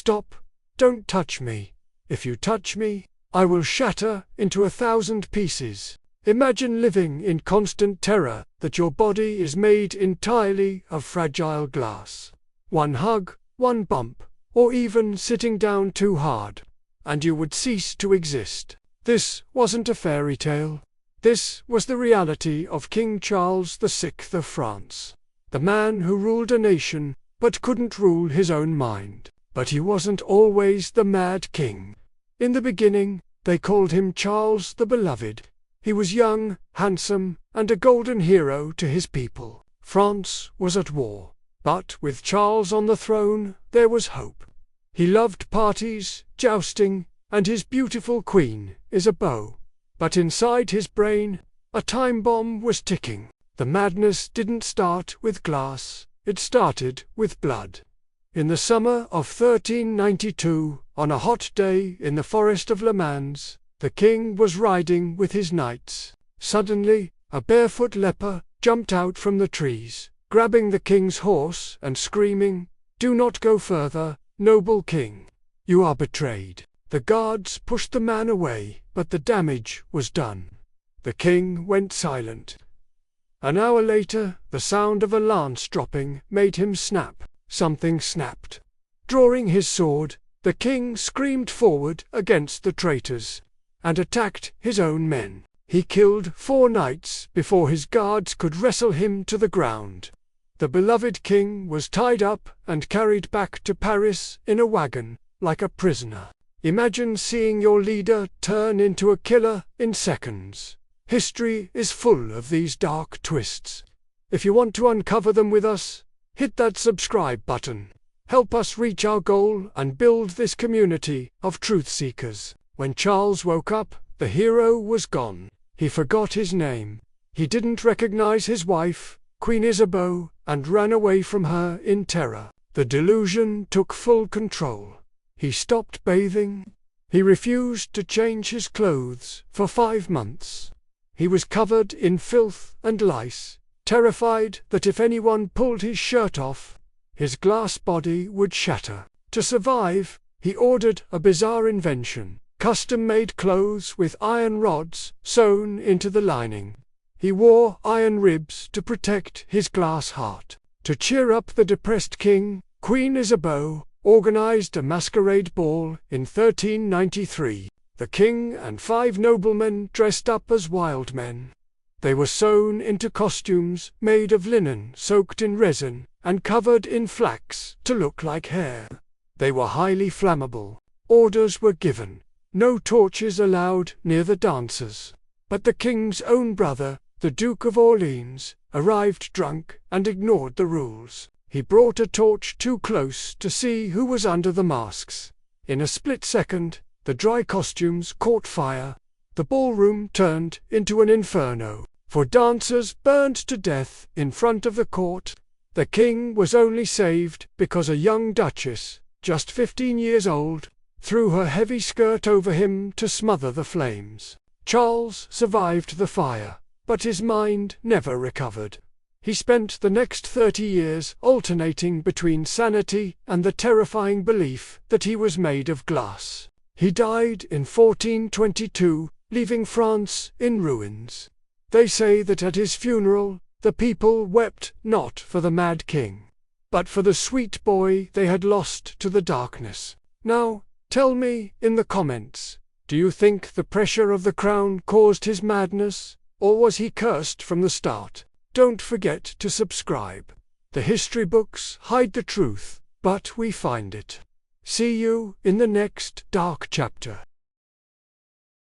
Stop! Don't touch me. If you touch me, I will shatter into 1,000 pieces. Imagine living in constant terror that your body is made entirely of fragile glass. One hug, one bump, or even sitting down too hard, and you would cease to exist. This wasn't a fairy tale. This was the reality of King Charles VI of France, the man who ruled a nation but couldn't rule his own mind. But he wasn't always the Mad King. In the beginning, they called him Charles the Beloved. He was young, handsome, and a golden hero to his people. France was at war, but with Charles on the throne, there was hope. He loved parties, jousting, and his beautiful queen, Isabeau. But inside his brain, a time bomb was ticking. The madness didn't start with glass, it started with blood. In the summer of 1392, on a hot day in the forest of Le Mans, the king was riding with his knights. Suddenly, a barefoot leper jumped out from the trees, grabbing the king's horse and screaming, "Do not go further, noble king. You are betrayed." The guards pushed the man away, but the damage was done. The king went silent. An hour later, the sound of a lance dropping made him snap. Something snapped. Drawing his sword, the king screamed forward against the traitors, and attacked his own men. He killed 4 knights before his guards could wrestle him to the ground. The beloved king was tied up and carried back to Paris in a wagon, like a prisoner. Imagine seeing your leader turn into a killer in seconds. History is full of these dark twists. If you want to uncover them with us, hit that subscribe button. Help us reach our goal and build this community of truth seekers. When Charles woke up, the hero was gone. He forgot his name. He didn't recognize his wife, Queen Isabeau, and ran away from her in terror. The delusion took full control. He stopped bathing. He refused to change his clothes for 5 months. He was covered in filth and lice, terrified that if anyone pulled his shirt off, his glass body would shatter. To survive, he ordered a bizarre invention: custom-made clothes with iron rods sewn into the lining. He wore iron ribs to protect his glass heart. To cheer up the depressed king, Queen Isabeau organized a masquerade ball in 1393. The king and 5 noblemen dressed up as wild men. They were sewn into costumes made of linen soaked in resin and covered in flax to look like hair. They were highly flammable. Orders were given: no torches allowed near the dancers. But the king's own brother, the Duke of Orleans, arrived drunk and ignored the rules. He brought a torch too close to see who was under the masks. In a split second, the dry costumes caught fire. The ballroom turned into an inferno, for dancers burned to death in front of the court. The king was only saved because a young duchess, just 15 years old, threw her heavy skirt over him to smother the flames. Charles survived the fire, but his mind never recovered. He spent the next 30 years alternating between sanity and the terrifying belief that he was made of glass. He died in 1422, leaving France in ruins. They say that at his funeral, the people wept not for the mad king, but for the sweet boy they had lost to the darkness. Now, tell me in the comments, do you think the pressure of the crown caused his madness, or was he cursed from the start? Don't forget to subscribe. The history books hide the truth, but we find it. See you in the next dark chapter.